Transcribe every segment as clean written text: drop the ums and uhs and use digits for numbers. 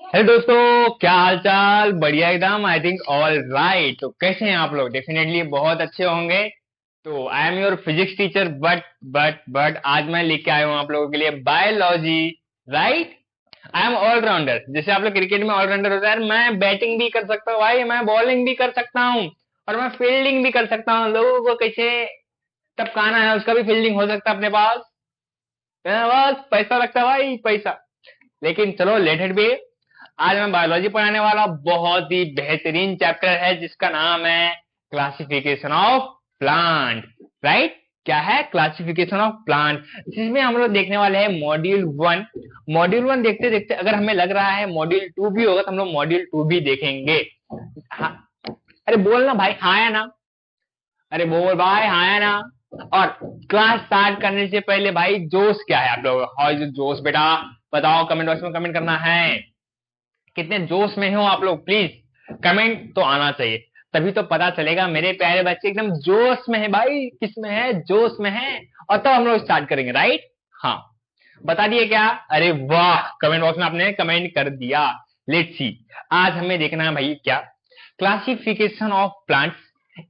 Hello दोस्तों, क्या हाल चाल। बढ़िया एकदम। I think all right. तो कैसे हैं आप लोग? डेफिनेटली बहुत अच्छे होंगे। तो I am your physics teacher, but आज मैं लेके आया हूँ आप लोगों के लिए biology. Right. I am all-rounder. जैसे आप लोग क्रिकेट में ऑलराउंडर होता है, मैं बैटिंग भी कर सकता हूँ भाई, मैं बॉलिंग भी कर सकता हूँ और मैं फील्डिंग भी कर सकता हूँ। लोगों को कैसे टपकाना है उसका भी फील्डिंग हो सकता है अपने पास। बस पैसा लगता है भाई, पैसा। लेकिन चलो, लेट इट बी। आज मैं बायोलॉजी पढ़ाने वाला बहुत ही बेहतरीन चैप्टर है जिसका नाम है क्लासिफिकेशन ऑफ प्लांट। राइट। क्या है? Classification of plant. जिसमें हम लोग देखने वाले हैं मॉड्यूल 1। मॉड्यूल 1 देखते देखते अगर हमें लग रहा है मॉड्यूल 2 भी होगा तो हम लोग मॉड्यूल 2 भी देखेंगे। हाँ। अरे बोलना भाई, हाँ या ना। अरे बोल भाई, हाँ या ना। और क्लास स्टार्ट करने से पहले भाई, जोश क्या है आप लोग? हाउ इज जोश बेटा? बताओ, कमेंट बॉक्स में कमेंट करना है। कितने जोश में हो आप लोग? प्लीज कमेंट तो आना चाहिए, तभी तो पता चलेगा मेरे प्यारे बच्चे एकदम जोश में है भाई। किस में है? जोश में है। और तब हम लोग स्टार्ट करेंगे। राइट। हाँ। बता दिए क्या? अरे वाह, कमेंट बॉक्स में आपने कमेंट कर दिया। Let's see. आज हमें देखना है भाई क्या? Classification of plants.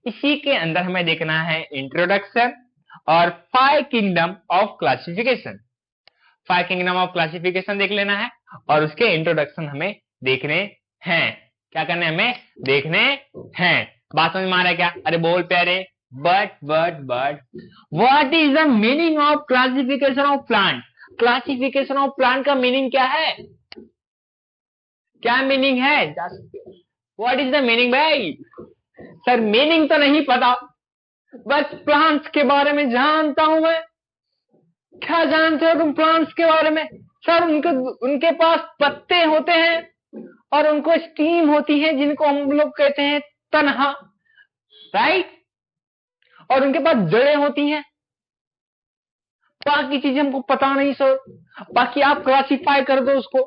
इसी के अंदर हमें देखना है इंट्रोडक्शन और 5 kingdom of classification. 5 kingdom of classification देख लेना है और उसके इंट्रोडक्शन हमें देखने हैं। क्या करने हमें? देखने हैं। बात समझ में आ रहा है क्या? अरे बोल प्यारे। But what is the meaning of classification of plant? Classification of plant का मीनिंग क्या है? क्या मीनिंग है? व्हाट इज द मीनिंग भाई? सर मीनिंग तो नहीं पता, बस प्लांट्स के बारे में जानता हूं मैं। क्या जानते हो तुम प्लांट्स के बारे में? सर उनके उनके पास पत्ते होते हैं और उनको स्टीम होती है जिनको हम लोग कहते हैं तनहा। राइट। और उनके पास जड़ें होती हैं। बाकी चीजें हमको पता नहीं सर। बाकी आप क्लासिफाई कर दो उसको।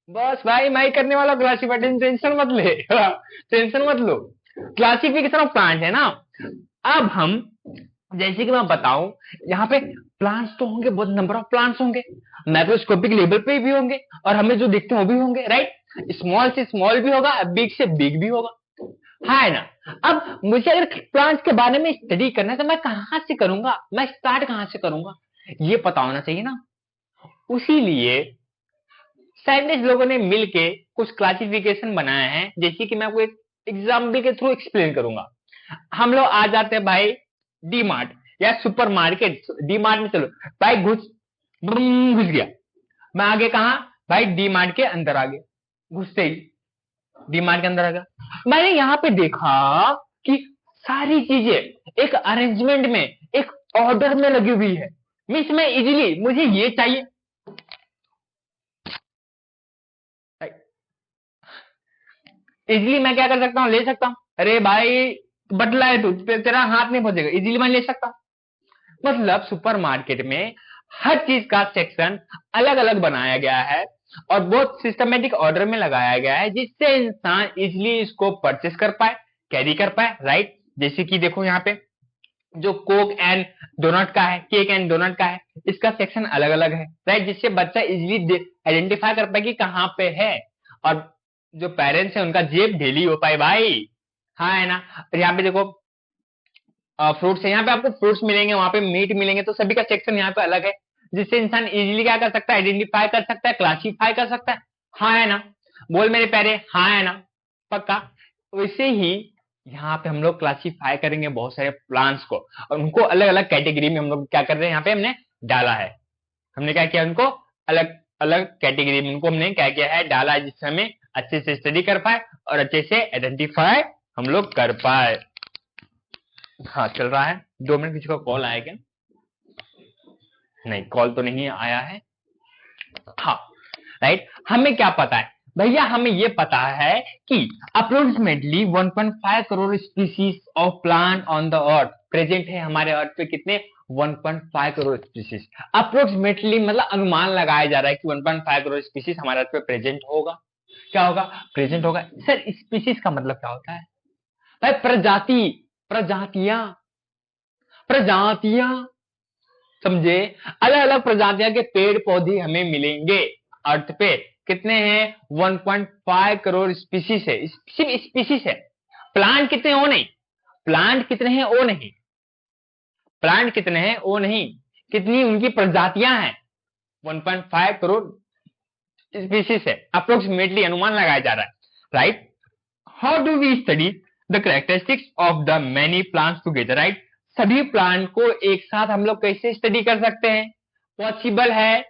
बस भाई, मैं ही करने वाला क्लासिफाई। टेंशन मत ले। टेंशन मत लो। क्लासिफिकेशन ऑफ प्लांट है ना। अब हम, जैसे कि मैं बताऊं, यहाँ पे प्लांट्स तो होंगे, बहुत नंबर ऑफ प्लांट्स होंगे, माइक्रोस्कोपिक लेवल पे भी होंगे और हमें जो दिखते हैं वो भी होंगे। राइट। स्मॉल से स्मॉल भी होगा, बिग से बिग भी होगा। हाँ है ना। अब मुझे अगर प्लांट्स के बारे में स्टडी करना है तो मैं कहां से करूंगा? मैं स्टार्ट कहां से करूंगा? ये पता होना चाहिए ना। उसी लिए साइंटिस्ट लोगों ने मिलके कुछ क्लासिफिकेशन बनाया है, जैसे कि मैं आपको एक एग्जाम्पल के थ्रू एक्सप्लेन करूंगा। हम लोग आ जाते हैं भाई डी मार्ट या सुपर मार्केट। डी मार्ट में चलो भाई, घुस गया। मैं आगे कहा भाई? डी मार्ट के अंदर आ गया। घुसते ही डी मार्ट के अंदर आ गया। मैंने यहाँ पे देखा कि सारी चीजें एक अरेंजमेंट में, एक ऑर्डर में लगी हुई है। मीन्स मैं इजीली, मुझे ये चाहिए, इजीली मैं क्या कर सकता हूँ? ले सकता हूँ। अरे भाई बटला है तू, तेरा हाथ नहीं पहुंचेगा, इजीली मैं ले सकता हूँ। मतलब सुपरमार्केट में हर चीज का सेक्शन अलग अलग बनाया गया है और बहुत सिस्टमेटिक ऑर्डर में लगाया गया है, जिससे इंसान इजिली इसको परचेस कर पाए, कैरी कर पाए। राइट। जैसे कि देखो यहाँ पे जो कोक एंड डोनट का है, केक एंड डोनट का है, इसका सेक्शन अलग अलग है। राइट। जिससे बच्चा इजिली आइडेंटिफाई कर पाए कि कहाँ पे है। और जो पेरेंट्स है उनका जेब ढीली हो पाए भाई। हाँ है ना। और यहाँ पे देखो फ्रूट्स है, यहाँ पे आपको फ्रूट्स मिलेंगे, वहां पे मीट मिलेंगे, तो सभी का सेक्शन यहाँ पे अलग है, जिससे इंसान इजीली क्या कर सकता है? आइडेंटिफाई कर सकता है, क्लासिफाई कर सकता है। हाँ है ना। बोल मेरे प्यारे, हाँ है ना। पक्का। वैसे ही यहाँ पे हम लोग क्लासिफाई करेंगे बहुत सारे प्लांट्स को और उनको अलग अलग कैटेगरी में हम लोग क्या कर रहे हैं, यहाँ पे हमने डाला है। हमने क्या किया? उनको अलग अलग कैटेगरी में उनको हमने क्या किया है? डाला है, जिससे हमें अच्छे से स्टडी कर पाए और अच्छे से आइडेंटिफाई हम लोग कर पाए। हाँ चल रहा है। 2 मिनट, किसी का कॉल आया क्या? नहीं, कॉल तो नहीं आया है। हाँ। राइट। हमें क्या पता है भैया? हमें ये पता है कि approximately 1.5 crore species of plant on the earth present है। हमारे अर्थ पे कितने? 1.5 करोड़ स्पीसीज। अप्रोक्सीमेटली मतलब अनुमान लगाया जा रहा है कि 1.5 करोड़ स्पीसीज हमारे अर्थ पे प्रेजेंट होगा। क्या होगा? प्रेजेंट होगा। सर स्पीसीज का मतलब क्या होता है भाई? प्रजाति, प्रजातियां, प्रजातियां। समझे? अलग अलग प्रजातियां के पेड़ पौधे हमें मिलेंगे अर्थ पे। कितने हैं? 1.5 करोड़ स्पीसीज है, सिर्फ स्पीसीज है। प्लांट कितने हो नहीं, प्लांट कितने हैं वो नहीं, प्लांट कितने हैं वो नहीं, कितनी उनकी प्रजातियां हैं? 1.5 करोड़ स्पीसीज है, अप्रोक्सीमेटली अनुमान लगाया जा रहा है, right. How do we study the characteristics of the many plants together, right. सभी प्लांट को एक साथ हम लोग कैसे स्टडी कर सकते हैं? पॉसिबल है?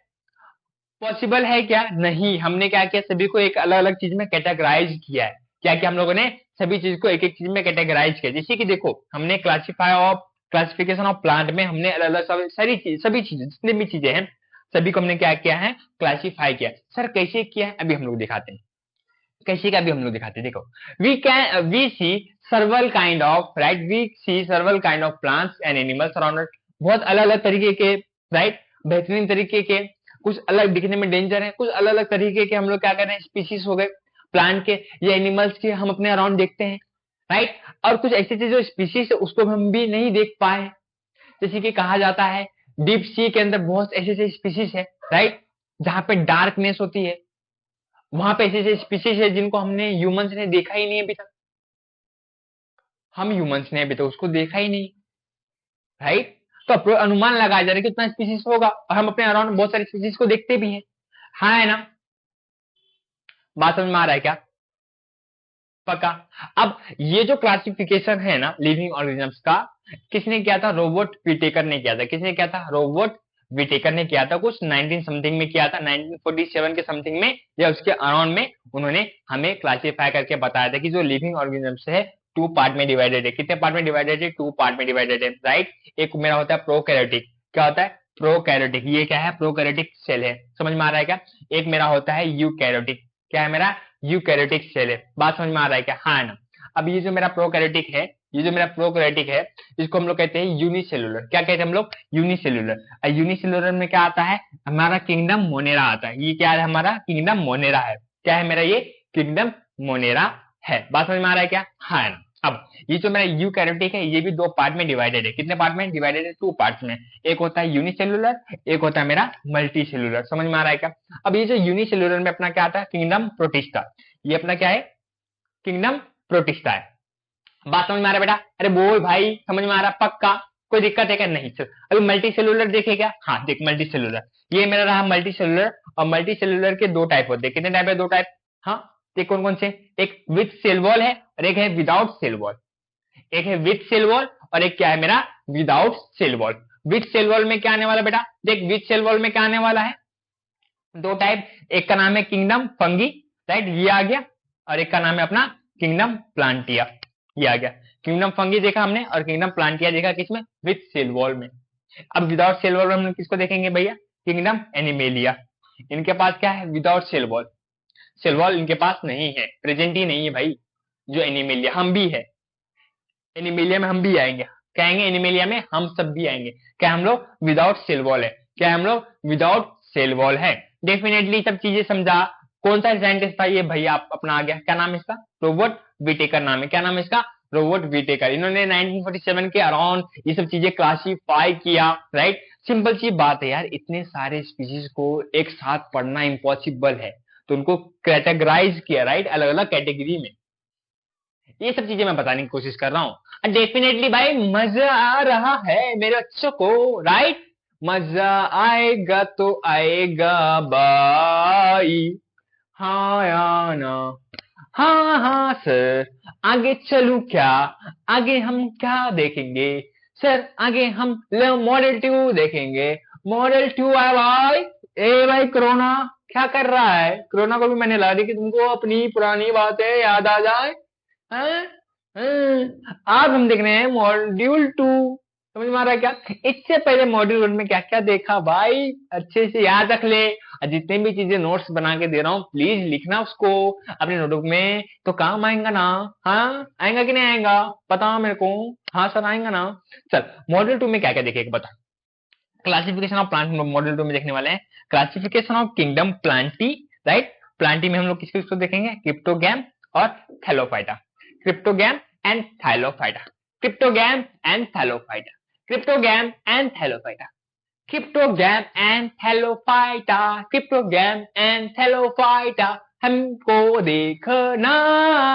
पॉसिबल है क्या? नहीं। हमने क्या किया, सभी को एक अलग अलग चीज में कैटेगराइज किया है। क्या किया हम लोगों ने? सभी चीज को एक एक चीज में कैटेगराइज किया। जैसे कि देखो, हमने क्लासिफिकेशन ऑफ प्लांट में हमने अलग अलग सारी चीज, सभी चीजें जितनी भी चीजें हैं सभी को हमने क्या किया है? क्लासिफाई किया। सर कैसे किया है? अभी हम लोग दिखाते हैं कैसे का, भी हम लोग दिखाते हैं। देखो, we see several kind of, right, we see several kind of plants and animals around, बहुत अलग अलग तरीके के, राइट, बेहतरीन तरीके के, कुछ अलग दिखने में डेंजर है, कुछ अलग अलग तरीके के हम लोग क्या कर रहे हैं, स्पीसीज हो गए प्लांट के या एनिमल्स के, हम अपने अराउंड देखते हैं, राइट। और कुछ ऐसी चीज जो स्पीसीज है उसको हम भी नहीं देख पाए, जैसे कि कहा जाता है डीप सी के अंदर बहुत ऐसे ऐसे स्पीसीज है, राइट, जहां पे डार्कनेस होती है, वहां पे ऐसे ऐसे स्पीसीज है जिनको हमने ह्यूमंस ने देखा ही नहीं अभी तक, हम ह्यूमंस ने अभी तक उसको देखा ही नहीं, राइट। तो अनुमान लगाया जा रहा है कि उतना स्पीसीज होगा, और हम अपने अराउंड बहुत सारी स्पीसीज को देखते भी हैं, हाँ है ना। बात समझ में आ रहा है क्या? पक्का। अब ये जो क्लासिफिकेशन है ना लिविंग ऑर्गेनिजम्स का, किसने किया था? रॉबर्ट विटेकर ने किया था। किसने किया था? रॉबर्ट विटेकर ने किया था। कुछ 19 समथिंग में किया था, 1947 के समथिंग में या उसके अराउंड में उन्होंने हमें क्लासिफाई करके बताया था कि जो लिविंग ऑर्गेनिजम्स है 2 पार्ट में डिवाइडेड है। कितने पार्ट में डिवाइडेड है? 2 पार्ट में डिवाइडेड है, राइट। एक मेरा होता है प्रोकैरियोटिक। क्या होता है? प्रोकैरियोटिक। ये क्या है? प्रोकैरियोटिक सेल है। समझ में आ रहा है क्या? एक मेरा होता है यूकैरियोटिक। क्या है मेरा? यूकैरियोटिक सेल है। बात समझ में आ रहा है क्या? हाँ ना। अब ये जो मेरा प्रोकैरियोटिक है, ये जो मेरा प्रोकैरियोटिक है, इसको हम लोग कहते हैं यूनिसेलुलर। क्या कहते हैं हम लोग? यूनिसेलुलर। यूनिसेलुलर में क्या आता है? हमारा किंगडम मोनेरा आता है। ये क्या है? हमारा किंगडम मोनेरा है। क्या है मेरा? ये किंगडम मोनेरा है। बात समझ में आ रहा है क्या? हाँ ना। अब ये जो मेरा यूकैरियोटिक है ये भी 2 पार्ट में डिवाइडेड है। कितने पार्ट में डिवाइडेड है? 2 पार्ट्स में। एक होता है यूनिसेलुलर, एक होता है मेरा मल्टीसेलुलर। समझ में आ रहा है क्या? अब ये जो यूनिसेलुलर में अपना क्या आता है? Kingdom protista. ये अपना क्या है? किंगडम प्रोटिस्टा है। बात समझ में आ रहा है बेटा? अरे बोल भाई, समझ में आ रहा? पक्का? कोई दिक्कत है क्या? नहीं। चल अभी मल्टी सेलुलर देखे क्या? हाँ देख, मल्टी सेलुलर ये मेरा रहा मल्टी सेलुलर। और मल्टी सेलुलर के 2 टाइप होते हैं। कितने टाइप है? 2 टाइप। हाँ देख कौन कौन से? एक विथ सेल वॉल है और एक है विदाउट सेल वॉल। एक है विथ सेल वॉल और एक क्या है मेरा? Without cell wall. With cell wall में क्या आने वाला बेटा? देख विथ सेल वॉल में क्या आने वाला है? 2 टाइप। एक का नाम है किंगडम फंगी, राइट, ये आ गया। और एक का नाम है अपना किंगडम प्लांटिया, ये आ गया। किंगडम फंगी देखा हमने और किंगडम प्लांटिया देखा किसमें? विथ सेल वॉल में। अब विदाउट सेल वॉल में हम किसको देखेंगे भैया? Kingdom Animalia. इनके पास क्या है? Without cell wall. Cell wall इनके पास नहीं है, प्रेजेंट ही नहीं है भाई। जो एनिमेलिया, हम भी है एनिमेलिया में, हम भी आएंगे। क्या आएंगे? एनिमेलिया में हम सब भी आएंगे। क्या हम लोग? विदाउट सेल वॉल है। क्या हम लोग? विदाउट सेल वॉल है। डेफिनेटली सब चीजें समझा। कौन सा साइंटिस्ट था ये भैया? आप अपना आ गया, क्या नाम है इसका? रॉबर्ट विटेकर नाम है। क्या नाम है इसका? Robert Whittaker. इन्होंने 1947 के अराउंड ये सब चीजें क्लासिफाई किया, राइट। सिंपल सी बात है यार, इतने सारे स्पीशीज को एक साथ पढ़ना इम्पॉसिबल है, तो उनको कैटेगराइज किया, राइट, अलग अलग कैटेगरी में। ये सब चीजें मैं बताने की कोशिश कर रहा हूँ। डेफिनेटली भाई मजा आ रहा है मेरे बच्चों को, राइट। मजा आएगा तो आएगा भाई, हाँ या ना? हाँ हाँ सर। आगे चलूं क्या? आगे हम क्या देखेंगे सर? आगे हम मॉडल 2 देखेंगे। मॉडल 2 है भाई। ए भाई कोरोना क्या कर रहा है? कोरोना को भी मैंने ला दी कि तुमको अपनी पुरानी बातें याद आ जाए। हैं? आज हम देख रहे हैं मॉड्यूल 2। समझ में आ रहा है क्या? इससे पहले मॉड्यूल 1 में क्या क्या देखा भाई, अच्छे से याद रख ले। और जितने भी चीजें नोट्स बना के दे रहा हूँ प्लीज लिखना उसको अपने नोटबुक में, तो काम आएगा ना? हाँ आएगा कि नहीं आएगा? बता मेरे को। हाँ सर आएगा ना? चल मॉड्यूल 2 में क्या क्या देखेगा बता। क्लासिफिकेशन ऑफ प्लांट मॉड्यूल 2 में देखने वाले हैं। Classification of kingdom Plantae, right. Plantae में हम लोग किसको किसको देखेंगे? क्रिप्टोगैम और Thallophyta. Cryptogam and Thallophyta. Cryptogam and Thallophyta. Cryptogam and Thallophyta. Cryptogam and Thallophyta, cryptogam and Thallophyta, हमको देखना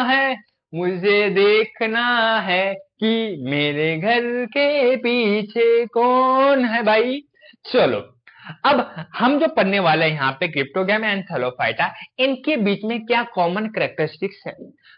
है, मुझे देखना है कि मेरे घर के पीछे कौन है भाई। चलो अब हम जो पढ़ने वाले हैं यहाँ पे क्रिप्टोगैम एंड थैलोफाइटा, इनके बीच में क्या कॉमन कैरेक्टरिस्टिक्स है,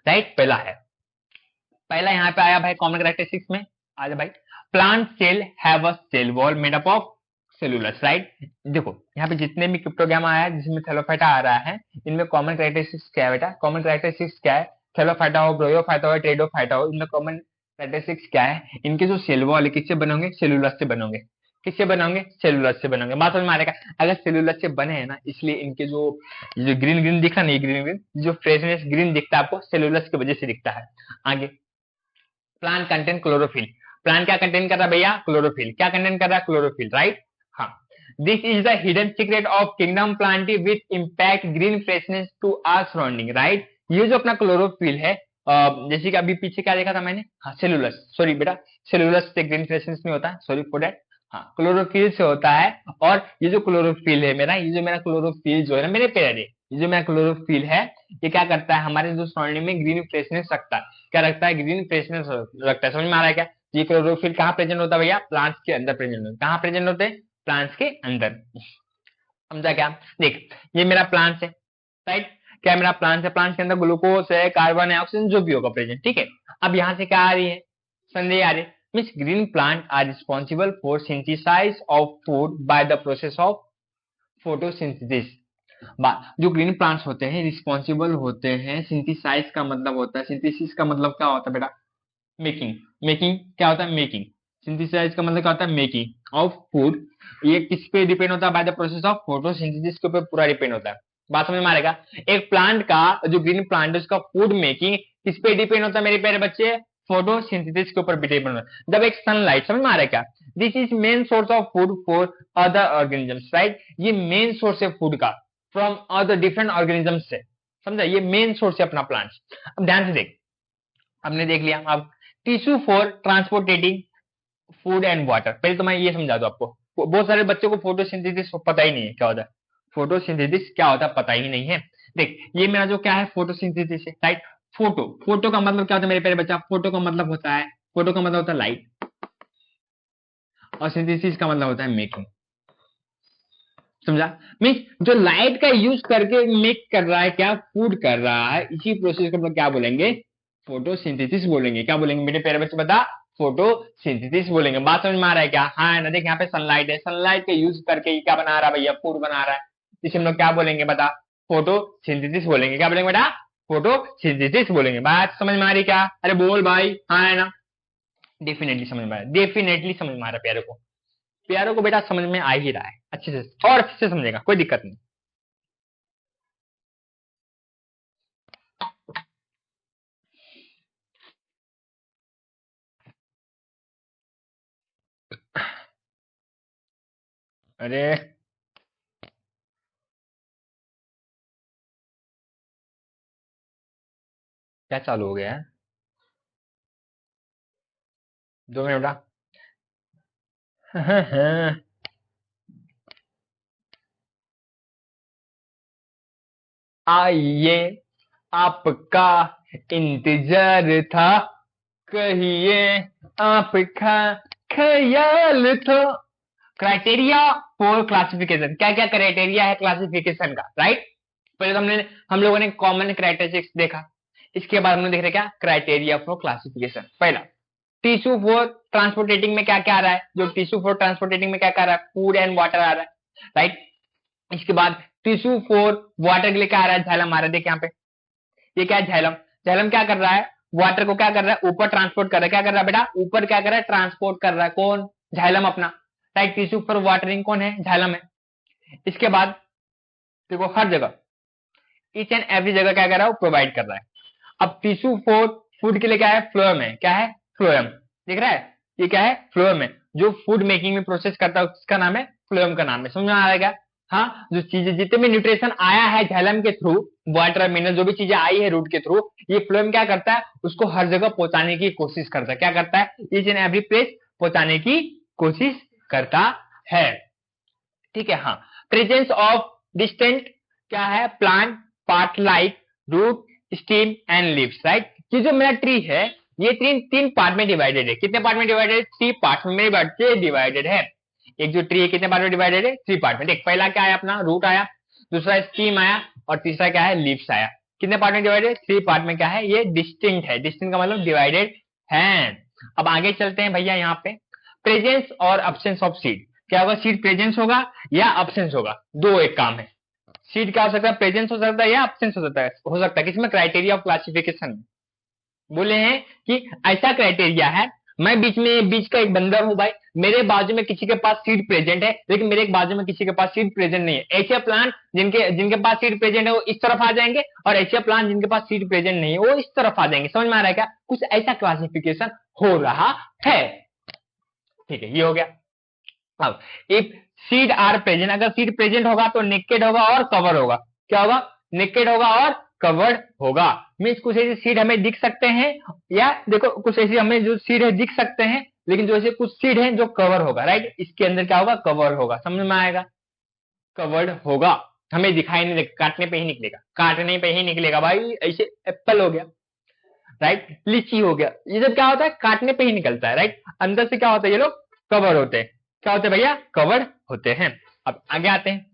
राइट। पहला यहाँ पे आया भाई कॉमन कैरेक्टरिस्टिक्स में, आ जाए भाई, plant cell have a cell wall made up of cellulose, right. देखो यहाँ पे जितने भी क्रिप्टोगैम आया है जिसमें थैलोफाइटा आ रहा है, इनमें कॉमन कैरेक्टरिस्टिक्स क्या है बेटा, कॉमन कैरेक्टरिस्टिक्स क्या है, थैलोफाइटा हो, ब्रोयोफाइटा हो, टेरिडोफाइटा हो, इनमें कॉमन कैरेक्टरिस्टिक्स क्या है, इनके जो सेल वॉल है किससे बनोगे, सेलुलस से बनोगे, किससे बनोगे, सेलुलस से बनोगे। बात समझ में आ रहा है, अगर सेलुलस से बने हैं ना, इसलिए इनके जो ग्रीन ग्रीन दिख रहा नहीं, ग्रीन ग्रीन जो फ्रेशनेस ग्रीन दिखता है आपको, सेलुलस की वजह से दिखता है। आगे प्लांट कंटेंट क्लोरोफिल, प्लांट क्या कंटेंट कर रहा है भैया, क्लोरोफिल, क्या कंटेंट कर रहा है, क्लोरोफिल, राइट। हाँ, this is the hidden secret of kingdom Plantae with impact green freshness to our surrounding, right. ये जो अपना क्लोरोफिल है, जैसे कि अभी पीछे क्या देखा था मैंने, हाँ सेलुलस, सॉरी बेटा, सेलुलस से ग्रीन फ्रेशनेस नहीं होता है, सॉरी फॉर दैट, हाँ क्लोरोफिल से होता है। और ये जो क्लोरोफिल है मेरा, ये जो मेरा क्लोरोफिल जो है ना मेरे पेड़, ये जो मेरा क्लोरोफिल है, ये क्या करता है, हमारे जो सराउंडिंग में ग्रीन फ्रेशनेस रखता है, क्या रखता है, ग्रीन फ्रेशनेस रखता है। समझ में आ रहा है क्या, ये क्लोरोफिल कहाँ प्रेजेंट होता है भैया, प्लांट्स के अंदर प्रेजेंट होता है, कहाँ प्रेजेंट होते हैं, प्लांट्स के अंदर। समझा क्या, देख ये मेरा प्लांट है, राइट, क्या मेरा प्लांट है, प्लांट के अंदर ग्लूकोज है, कार्बन है, ऑक्सीजन जो भी होगा प्रेजेंट, ठीक है। अब यहाँ से क्या आ रही है, संदेह आ रही है, means green plant are responsible for synthesize of food by the process of photosynthesis. जो ग्रीन प्लांट्स होते हैं रिस्पॉन्सिबल होते हैं, सिंथेसाइज का मतलब होता है, सिंथेसिस का मतलब क्या होता है बेटा, मेकिंग, मेकिंग क्या होता है, मेकिंग, सिंथेसाइज का मतलब क्या होता है, मेकिंग ऑफ फूड। ये किस पे डिपेंड होता है, bye the process of photosynthesis के ऊपर पूरा डिपेंड होता है। बात समझ में आएगा, एक प्लांट का जो ग्रीन प्लांट है उसका फूड मेकिंग किस पे डिपेंड होता है मेरे प्यारे बच्चे, फोटोसिंथेसिस के ऊपर डिपेंड होता है। जब एक सनलाइट, समझ में आ रहा है क्या, this is main source of food for other organisms, right. ये मेन सोर्स है फूड का फ्रॉम अदर डिफरेंट ऑर्गेनिजम्स से, समझा, ये मेन सोर्स है अपना प्लांट। अब ध्यान से देख, हमने देख लिया। अब tissue for transporting food and water, पहले तो मैं ये समझा दूं आपको, बहुत सारे बच्चों को फोटोसिंथेसिस पता ही नहीं है क्या होता है, फोटोसिंथेसिस क्या होता है पता ही नहीं है। देख ये मेरा जो क्या है, फोटोसिंथेसिस है, राइट। फोटो, फोटो का मतलब क्या होता है मेरे प्यारे बच्चा, फोटो का मतलब होता है, फोटो का मतलब होता है लाइट, और सिंथेसिस का मतलब होता है मेकिंग। समझा, मीन्स जो लाइट का यूज करके मेक कर रहा है, क्या फूड कर रहा है, इसी प्रोसेस को हम लोग क्या बोलेंगे, फोटोसिंथेसिस बोलेंगे। क्या बोलेंगे मेरे प्यारे बच्चे बता, फोटोसिंथेसिस बोलेंगे। बात समझ में आ रहा है क्या, हाँ ना, देख यहाँ पे सनलाइट है, सनलाइट का यूज करके ये क्या बना रहा है भैया, फूड बना रहा है, इसे हम लोग क्या बोलेंगे बता, फोटोसिंथेसिस बोलेंगे। क्या बोलेंगे बेटा, फोटोसिंथेसिस बोलेंगे। बात समझ में आ रही क्या, अरे बोल भाई, हाँ है ना, डेफिनेटली समझ में आ रहा है, डेफिनेटली समझ में आ रहा है प्यारे को, प्यारों को बेटा समझ में आ ही रहा है अच्छे से, और अच्छे से समझेगा, कोई दिक्कत नहीं। अरे क्या चालू हो गया है, 2 मिनट बेटा। आइए आपका इंतजार था, कहिए आपका ख्याल था। क्राइटेरिया फॉर क्लासिफिकेशन, क्या क्या क्राइटेरिया है क्लासिफिकेशन का, राइट। पहले तो हम लोगों ने कॉमन क्राइटेरिस्टिक्स देखा, इसके बाद हमने देख रहे क्या, क्राइटेरिया फॉर क्लासिफिकेशन। पहला, टिश्यू फॉर ट्रांसपोर्टेटिंग में क्या क्या आ रहा है, जो टिश्यू फॉर ट्रांसपोर्टेटिंग में क्या क्या आ रहा है, फूड एंड वाटर आ रहा है, राइट। इसके बाद टिश्यू फॉर वाटर के लिए क्या आ रहा है, झैलम आ रहा है, देख यहाँ पे, ये क्या है, झैलम। झैलम क्या कर रहा है, वाटर को क्या कर रहा है, ऊपर ट्रांसपोर्ट कर रहा है, क्या कर रहा है बेटा, ऊपर क्या कर रहा है, ट्रांसपोर्ट कर रहा है, कौन, झैलम अपना, राइट। टिश्यू फॉर वाटरिंग कौन है, झैलम है। इसके बाद देखो हर जगह, ईच एंड एवरी जगह क्या कर रहा है, वो प्रोवाइड कर रहा है। अब टिश्यू फॉर फूड के लिए क्या है, फ्लोएम है, क्या है, फ्लोएम, दिख रहा है, ये क्या है, फ्लोएम है, जो फूड मेकिंग में प्रोसेस करता है उसका नाम है, फ्लोएम का नाम है। समझ में आ रहा है क्या, हाँ, जो चीजें जितने भी न्यूट्रिशन आया है झैलम के थ्रू, वाटर मिनरल जो भी चीजें आई है रूट के थ्रू, ये फ्लोएम क्या करता है, उसको हर जगह पहुंचाने की कोशिश करता है, क्या करता है, ईच एंड एवरी प्लेस पहुंचाने की कोशिश करता है। ठीक है, हाँ। प्रेजेंस ऑफ डिस्टेंट क्या है, plant part like root stem and leaves, right. ये जो मेरा ट्री है ये तीन तीन पार्ट में डिवाइडेड है। कितने पार्ट में डिवाइडेड है, 3 पार्ट में मेरे बच्चे डिवाइडेड है। एक जो ट्री है कितने पार्ट में डिवाइडेड है, 3 पार्ट में। देख, पहला क्या है अपना, रूट आया, दूसरा स्टीम आया, और तीसरा क्या है, लीव्स आया। कितने पार्ट में डिवाइडेड, 3 पार्ट में। क्या है, ये डिस्टिंक्ट है, डिस्टिंक्ट का मतलब डिवाइडेड है। अब आगे चलते हैं भैया, यहाँ पे प्रेजेंस और अब्सेंस ऑफ सीड। क्या होगा, सीड प्रेजेंस होगा या अब्सेंस होगा, दो एक काम है। सीड क्या हो सकता है, प्रेजेंस हो सकता है या अब्सेंस हो सकता है किसमें, क्राइटेरिया ऑफ क्लासिफिकेशन बोले हैं कि ऐसा क्राइटेरिया है, मैं बीच का एक बंदर हूं भाई, मेरे बाजू में किसी के पास सीड प्रेजेंट है लेकिन मेरे बाजू में किसी के पास सीड प्रेजेंट नहीं है। ऐसे प्लांट जिनके जिनके पास सीड प्रेजेंट है वो इस तरफ आ जाएंगे, और ऐसे प्लांट जिनके पास सीड प्रेजेंट नहीं है वो इस तरफ आ जाएंगे। समझ में आ रहा है क्या, कुछ ऐसा क्लासिफिकेशन हो रहा है। ठीक है, ये हो गया। अब इफ सीड आर प्रेजेंट, अगर सीड प्रेजेंट होगा तो नेकेड होगा और कवर होगा। क्या होगा, नेकेड होगा और कवर्ड होगा। मीन्स कुछ ऐसे सीड हमें दिख सकते हैं, या देखो कुछ ऐसे हमें जो सीड है दिख सकते हैं, लेकिन जो ऐसे कुछ सीड है जो कवर होगा, राइट। इसके अंदर क्या होगा, कवर होगा। समझ में आएगा, कवर्ड होगा, हमें दिखाई नहीं देगा, काटने पे ही निकलेगा, काटने पे ही निकलेगा भाई। ऐसे एप्पल हो गया, राइट, लीची हो गया, ये सब क्या होता है, काटने पे ही निकलता है, राइट। अंदर से क्या होता है, ये लोग कवर होते हैं। क्या होते हैं भैया, कवर होते हैं। अब आगे आते हैं,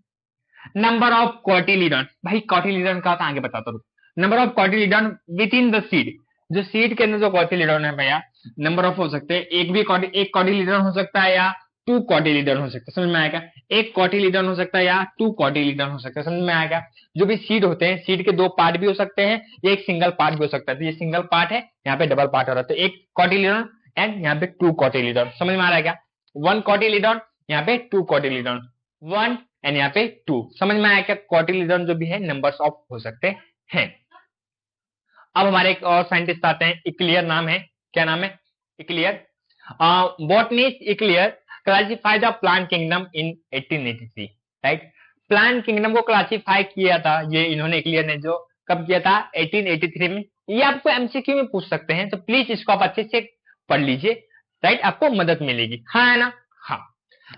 नंबर ऑफ कॉटिलीडन। भाई कॉटिलीडन का होता है, आगे बताता हूँ। Number of cotyledon with in the seed, जो सीड के अंदर जो कॉटिलीडन है भैया, नंबर ऑफ हो सकते हैं। एक कॉटिलीडन हो सकता है या 2 कॉटिलीडन हो सकता है। समझ में आएगा, एक कॉटिलीडन हो सकता है या 2 कॉटिलीडन हो सकता है। समझ में आएगा। जो भी सीड होते हैं, सीड के 2 पार्ट भी हो सकते हैं या एक सिंगल पार्ट भी हो सकता है। तो ये सिंगल पार्ट है, यहाँ पे डबल पार्ट हो रहा है, तो एक कॉटिलीडन एंड यहाँ पे 2 कॉटिलीडन। समझ में आ रहा है क्या, 1 कॉटिलीडन, यहाँ पे 2 कॉटिलीडन, 1 एंड यहाँ पे 2। समझ में आया क्या, कॉटिलीडन जो भी है नंबर्स ऑफ हो सकते हैं। अब हमारे एक और साइंटिस्ट आते हैं, इक्लियर नाम है। क्या नाम है, Eichler. Botanist Eichler classify the plant kingdom in 1883, right. Plant kingdom को क्लासिफाई किया था ये इन्होंने, इक्लियर ने, जो कब किया था, 1883 में। ये आपको एमसीक्यू में पूछ सकते हैं, तो प्लीज इसको आप अच्छे से पढ़ लीजिए, राइट, आपको मदद मिलेगी, हाँ है ना। हाँ,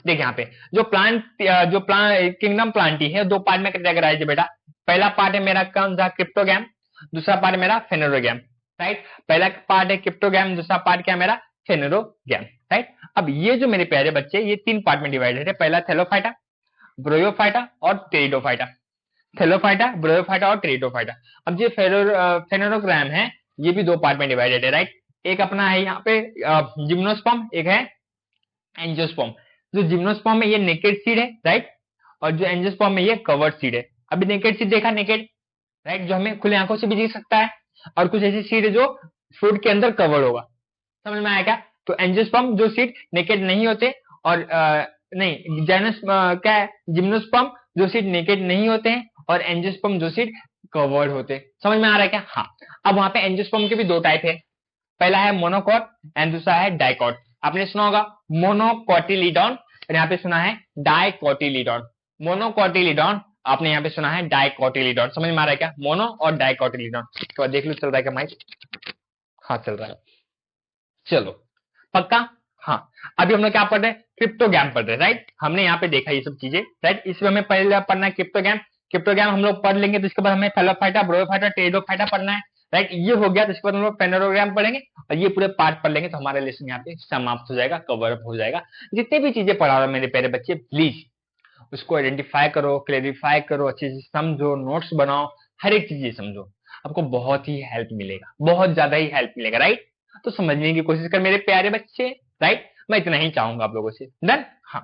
देखिए यहाँ पे जो प्लांट किंगडम प्लांटी है, 2 पार्ट में कैटेगराइज है बेटा। पहला पार्ट है मेरा कौन सा, क्रिप्टोगैम, दूसरा पार्ट है मेरा फेनोरोगैम, राइट। पहला पार्ट है क्रिप्टोगैम, दूसरा पार्ट क्या मेरा, फेनोरोगैम, राइट। अब ये जो मेरे प्यारे बच्चे, ये 3 पार्ट में डिवाइडेड है। पहला थैलोफाइटा, ब्रोयोफाइटा और टेरिडोफाइटा। थैलोफाइटा, ब्रोयोफाइटा और टेरिडोफाइटा। अब जो फेनोरोग्राम है ये भी 2 पार्ट में डिवाइडेड है, राइट। एक अपना है यहाँ पे जिम्नोस्पर्म, एक है एंजियोस्पर्म। जो जिम्नोस्पर्म है ये नेकेड सीड है, राइट, और जो एंजियोस्पर्म है ये कवर्ड सीड है। अभी नेकेड सीड देखा, नेकेड, राइट, जो हमें खुले आंखों से भी दिख सकता है, और कुछ ऐसी सीड है जो फ्रूट के अंदर कवर्ड होगा। समझ में आया क्या, तो एंजियोस्पर्म जो सीड नेकेड नहीं होते, और नहीं जैनस क्या है, जिम्नोस्पर्म जो सीड नेकेड नहीं होते हैं, और एंजियोस्पर्म जो सीड कवर्ड होते हैं। समझ में आ रहा है क्या, हाँ। अब वहां पे एंजियोस्पर्म के भी 2 टाइप है, पहला है मोनोकॉट एंड दूसरा है डाइकॉट। आपने सुना होगा मोनोकॉटिलीडॉन, और यहाँ पे सुना है डाइकोटिलीडॉन। मोनोकॉटिलीडॉन, आपने यहाँ पे सुना है डाइकोटिलीडॉन। समझ में आ रहा है क्या, मोनो और डाइकोटिलीडॉन। तो देख लो चल रहा है क्या माइक, हाँ चल रहा है, चलो पक्का। हाँ, अभी हम लोग क्या पढ़ रहे हैं, क्रिप्टोगैम पढ़ रहे हैं, राइट। हमने यहाँ पे देखा ये सब चीजें, राइट। इसमें हमें पहले पढ़ना है क्रिप्टोगैम। क्रिप्टोगैम हम लोग पढ़ लेंगे, तो इसके बाद हमें थैलोफाइटा, ब्रोयोफाइटा, टेरिडोफाइटा पढ़ना है, राइट। ये हो गया, तो इसके बाद हम लोग फेनोरोग्राम पढ़ेंगे, और ये पूरे पार्ट पढ़ लेंगे, तो हमारा लेसन यहाँ पे समाप्त हो जाएगा, कवर अप हो जाएगा। जितने भी चीजें पढ़ा रहा हूं मेरे प्यारे बच्चे, प्लीज उसको आइडेंटिफाई करो, क्लेरिफाई करो, अच्छे से समझो, नोट्स बनाओ, हर एक चीज समझो, आपको बहुत ही हेल्प मिलेगा, बहुत ज्यादा ही हेल्प मिलेगा, राइट। तो समझने की कोशिश कर मेरे प्यारे बच्चे, राइट। मैं इतना ही चाहूंगा आप लोगों से, डन। हाँ,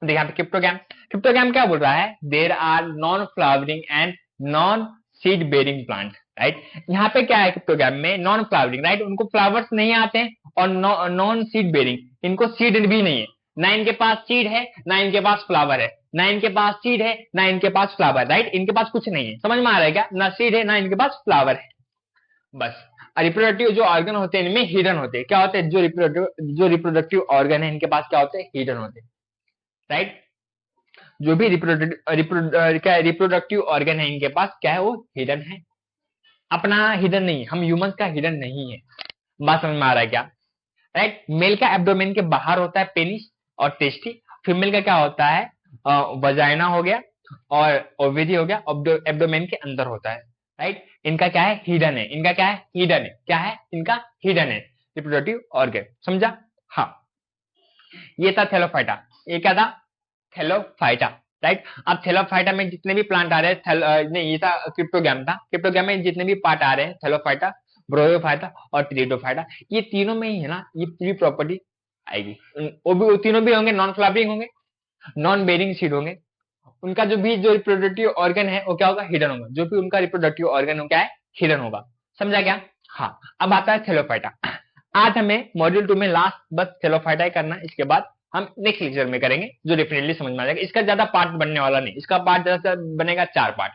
देखिए यहाँ पे क्रिप्टोगैम, क्रिप्टोगैम क्या बोल रहा है, there are non flowering and non seed bearing plant, right. यहाँ पे क्या है, क्रिप्टोगैम में नॉन फ्लावरिंग, राइट, उनको फ्लावर्स नहीं आते हैं, और नॉन सीड बेरिंग, इनको सीड भी नहीं है, ना इनके पास सीड है ना इनके पास फ्लावर है, ना इनके पास सीड है ना इनके पास फ्लावर, राइट। इनके पास कुछ नहीं है। समझ में आ रहा है क्या, ना सीड है ना इनके पास फ्लावर है, बस। रिप्रोडक्टिव जो ऑर्गन होते हैं इनमें हिडन होते हैं। क्या होते हैं, जो रिप्रोडक्टिव ऑर्गन है इनके पास क्या होते हैं, हिडन होते हैं, राइट। जो भी रिप्रोडक्टिव ऑर्गन है इनके पास क्या है, वो हिडन है। अपना हिडन नहीं, हम ह्यूमंस का हिडन नहीं है। बात समझ में आ रहा है क्या, राइट। मेल का एब्डोमेन के बाहर होता है पेनिस और टेस्टी, फीमेल का क्या होता है, वजाइना हो गया और ओविरी हो गया, एब्डोमेन के अंदर होता है, राइट। इनका क्या है, हिडन है, इनका क्या है, हिडन है, क्या है इनका, हिडन है रिप्रोडक्टिव ऑर्गन, समझा। हाँ, ये था थैलोफाइटा, ये क्या था, थैलोफाइटा, राइट। अब थैलोफाइटा में जितने भी प्लांट आ रहे हैं, नहीं ये था क्रिप्टोगैम था, क्रिप्टोगैम में जितने भी पार्ट आ रहे हैं, थैलोफाइटा, ब्रोयोफाइटा और टेरिडोफाइटा, ये तीनों में ही है ना, ये पूरी प्रॉपर्टी आएगी। वो भी तीनों भी होंगे नॉन फ्लावरिंग होंगे, नॉन बेरिंग सीड होंगे, उनका जो रिप्रोडक्टिव ऑर्गन है वो क्या होगा, हिडन होगा, जो भी उनका रिप्रोडक्टिव ऑर्गन हो क्या है, हिडन होगा, समझा क्या। हाँ, अब आता है थैलोफाइटा। आज हमें मॉड्यूल 2 में लास्ट बस थैलोफाइटा ही करना, इसके बाद हम नेक्स्ट लेक्चर में करेंगे, जो डेफिनेटली समझ में आ जाएगा। इसका ज्यादा पार्ट बनने वाला नहीं, इसका पार्ट ज्यादा बनेगा 4 पार्ट,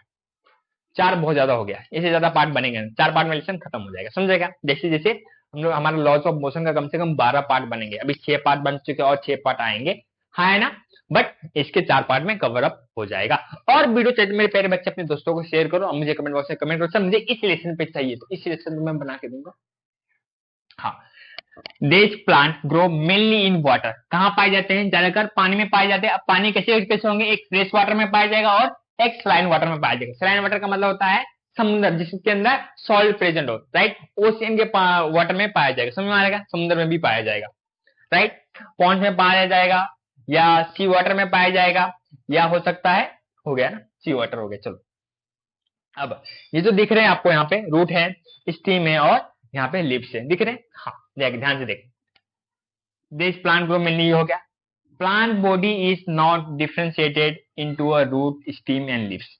4 बहुत ज्यादा हो गया, इससे ज्यादा पार्ट बनेगा, 4 पार्ट में लेसन खत्म हो जाएगा, समझेगा। जैसे जैसे हम लोग हमारा लॉज ऑफ मोशन का कम से कम 12 पार्ट बनेंगे, अभी 6 पार्ट बन चुके और 6 पार्ट आएंगे, हाँ है ना, बट इसके 4 पार्ट में कवर अप हो जाएगा। और वीडियो चाहिए मेरे प्यारे बच्चे अपने दोस्तों को शेयर करो, और मुझे कमेंट बॉक्स में कमेंट करो, मुझे इस लेसन पे चाहिए, तो इस लेसन में मैं बना के दूंगा। हाँ, These plant grow mainly in water, कहाँ पाए जाते हैं, ज्यादातर पानी में पाए जाते हैं। अब पानी कैसे कैसे होंगे, एक फ्रेश वाटर में पाया जाएगा और एक सलाइन वाटर में पाया जाएगा। सलाइन वाटर का मतलब होता है समुद्र जिसके अंदर सॉल्ट प्रेजेंट हो, राइट, ओशियन के वाटर में पाया जाएगा, समझ में आ जाएगा, समुद्र में भी पाया जाएगा, राइट, पॉन्ड में पाया जाएगा या सी वाटर में पाया जाएगा, या हो सकता है, हो गया ना, सी वाटर हो गया। चलो, अब ये जो दिख रहे हैं आपको यहाँ पे रूट है, स्टीम है और यहाँ पे लिप्स है, दिख रहे हैं, हाँ देख ध्यान से देख, दिस प्लांट ग्रो मेनली हो गया, plant body is not differentiated into a root, stem and lips.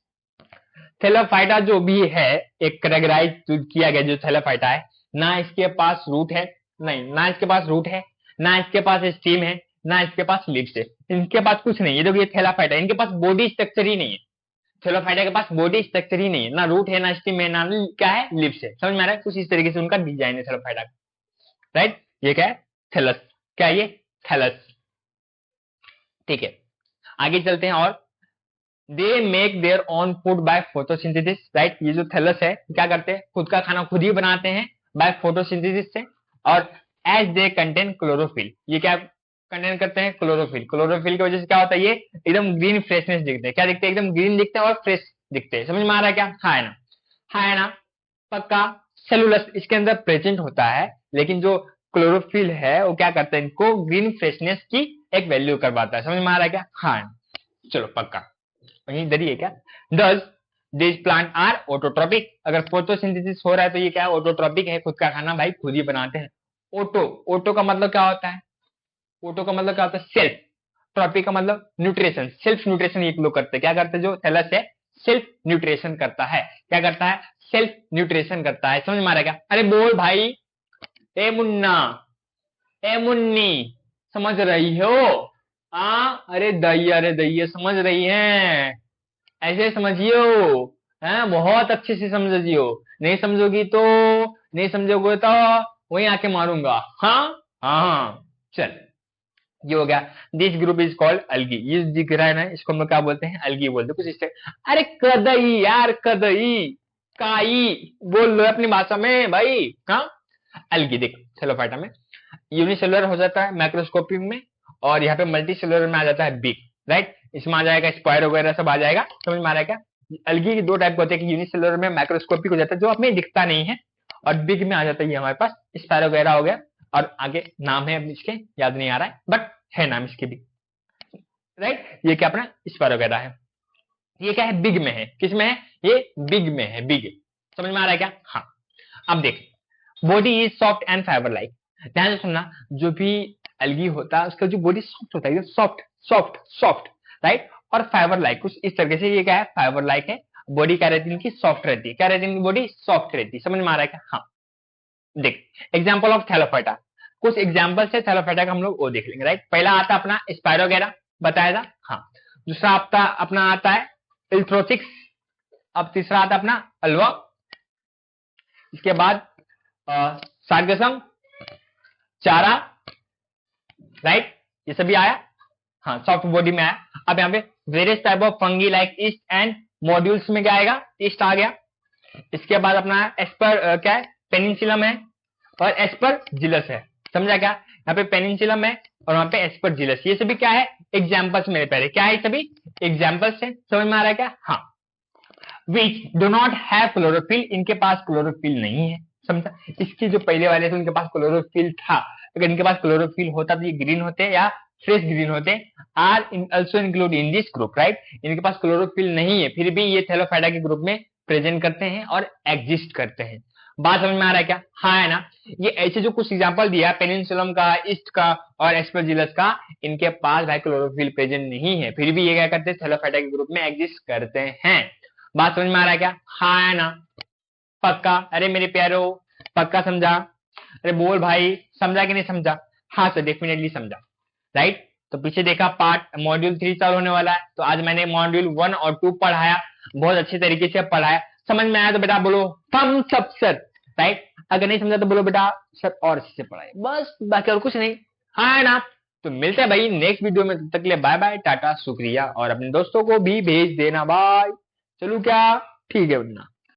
Thallophyta जो भी है, एक कैटेगराइज किया गया जो थैलोफाइटा है, ना इसके पास रूट है, नहीं ना इसके पास रूट है, ना इसके पास स्टीम है, ना इसके पास लिप्स है, इनके पास कुछ नहीं, ये देखो ये थैलोफाइटा, इनके पास बॉडी स्ट्रक्चर ही नहीं है, थैलोफाइटा के पास बॉडी स्ट्रक्चर ही नहीं है, ना रूट है, ना स्टीम है, ना क्या है, लिप्स है, समझ में आ रहा है, कुछ इस तरीके से उनका डिजाइन है थैलोफाइटा का, राइट। ये क्या है, थैलस, क्या है ये, थैलस, ठीक है। आगे चलते हैं, और they make their own food by photosynthesis, right. ये जो थैलस है क्या करते हैं, खुद का खाना खुद ही बनाते हैं बाय फोटोसिंथेसिस से, और एज दे कंटेन क्लोरोफिल, ये क्या कंटेन करते हैं, क्लोरोफिल, क्लोरोफिल की वजह से क्या होता है, ये एकदम ग्रीन फ्रेशनेस दिखते हैं, क्या दिखते हैं, एकदम ग्रीन दिखते हैं और फ्रेश दिखते हैं, समझ में आ रहा है क्या, हाँ है ना, हाँ है ना, पक्का। सेलुलस इसके अंदर प्रेजेंट होता है, लेकिन जो क्लोरोफिल है वो क्या करता है, इनको ग्रीन फ्रेशनेस की एक वैल्यू करवाता है, समझ में आ रहा है क्या, हाँ, चलो पक्का, वहीं इधर ही है क्या। Does this plant are autotrophic, अगर फोटोसिंथेसिस हो रहा है तो ये क्या है, ऑटोट्रोपिक है, खुद का खाना भाई खुद ही बनाते हैं। ऑटो, ऑटो का मतलब क्या होता है, ऑटो का मतलब क्या होता है, सेल्फ, ट्रॉपिक का मतलब न्यूट्रिशन, सेल्फ न्यूट्रिशन ये लोग करते हैं, क्या करते हैं, जो थैलस है सेल्फ न्यूट्रिशन करता है, क्या करता है, सेल्फ न्यूट्रिशन करता है, समझ में आ रहा है क्या, अरे बोल भाई, ए मुन्ना, ए मुन्नी, समझ रही हो, अरे दैया, अरे दैया समझ रही हैं, ऐसे समझियो, हैं बहुत अच्छे से समझियो, नहीं समझोगी तो, नहीं समझोगे तो वहीं आके मारूंगा, हाँ हाँ हाँ, चल ये हो गया। दिस ग्रुप इज कॉल्ड अलगी, ये दिख रहा है ना, इसको हम लोग क्या बोलते हैं, अलगी बोलते हैं, कुछ इससे, अरे कदई यार, कदई, काई बोल लो अपनी भाषा में भाई, हाँ, अलगी। देख थैलोफाइटा में यूनिसेलुलर हो जाता है मैक्रोस्कोपिक में, और यहाँ पे मल्टी सेलुलर में आ जाता है बिग, राइट, इसमें आ जाएगा स्पायर वगैरह सब आ जाएगा, समझ में आ रहा है क्या। अलगी की 2 टाइप होते हैं कि यूनिसेलुलर में मैक्रोस्कोपिक हो जाता है जो हमें दिखता नहीं है, और बिग में आ जाता है ये हमारे पास स्पायर वगैरह हो गया, और आगे नाम है अब इसके याद नहीं आ रहा है, बट है नाम इसके भी, राइट। ये क्या अपना स्पायर वगैरह है, ये क्या है, बिग में है, किस में है, ये बिग में है, बिग, समझ में आ रहा है क्या, हाँ। अब देख, body is soft and fibre like, ध्यान से सुनना, जो भी अलगी होता है उसका जो बॉडी सॉफ्ट होता है, सॉफ्ट सॉफ्ट सॉफ्ट, राइट, और फाइबर लाइक, कुछ इस तरीके से ये क्या है, फाइबर लाइक है, बॉडी क्या रहती है इनकी, सॉफ्ट रहती है, क्या रहती है इनकी बॉडी, सॉफ्ट रहती है, समझ में आ रहा है क्या, हाँ। देख एग्जाम्पल ऑफ थैलोफाइटा, कुछ एग्जाम्पल से थैलोफाइटा का हम लोग वो देख लेंगे, राइट। पहला आता अपना स्पायरोगेरा, बताया था, हाँ। दूसरा आपका अपना आता है इल्थ्रोसिक्स, अब तीसरा आता अपना अल्वा, इसके बाद सार्गसम, चारा, राइट, ये सभी आया, हाँ सॉफ्ट बॉडी में आया। अब यहाँ पे various type of fungi like east and modules में क्या आएगा, ईस्ट आ गया। इसके बाद अपना एस्पर क्या है, पेनिनसिलम है और एस्परजिलस है, समझा क्या, यहाँ पे पेनिनसिलम है और वहां पे एस्परजिलस, ये सभी क्या है, एग्जाम्पल्स मेरे पहले, क्या है सभी एग्जाम्पल से समझ में आ रहा है क्या? हाँ, विच डो नॉट हैव क्लोरोफिल, इनके पास क्लोरोफिल नहीं है, समझा? इसके जो पहले वाले थे उनके पास क्लोरोफिल था, अगर इनके पास क्लोरोफिल होता तो ये ग्रीन होते या फ्रेश ग्रीन होते। Are also include in this group, right? इनके पास क्लोरोफिल नहीं है, फिर भी ये थैलोफाइटा के ग्रुप में प्रेजेंट करते हैं और एग्जिस्ट करते हैं। बात समझ में आ रहा है क्या? हाँ है ना? ये ऐसे जो कुछ एग्जांपल दिया पेनिनसुलम का, ईस्ट का और एस्परजिलस का, इनके पास भाई क्लोरोफिल प्रेजेंट नहीं है, फिर भी ये क्या करते हैं? थैलोफाइटा के ग्रुप में एग्जिस्ट करते हैं। बात समझ में आ रहा है क्या? हाँ है ना? पक्का? अरे मेरे प्यारो, पक्का समझा? अरे बोल भाई, समझा कि नहीं समझा? हाँ सर, डेफिनेटली समझा, राइट? तो पीछे देखा पार्ट मॉड्यूल 3 चालू होने वाला है, तो आज मैंने मॉड्यूल 1 और 2 पढ़ाया, बहुत अच्छे तरीके से पढ़ाया। समझ में आया तो बेटा बोलो थम्स अप सर, राइट? अगर नहीं समझा तो बोलो बेटा सर और अच्छे से पढ़ाए, बस, बाकी और कुछ नहीं। हाँ है ना? तो मिलते हैं भाई नेक्स्ट वीडियो में, तब तक के लिए बाय बाय, टाटा, शुक्रिया, और अपने दोस्तों को भी भेज देना, बाय। चलू क्या? ठीक है वरना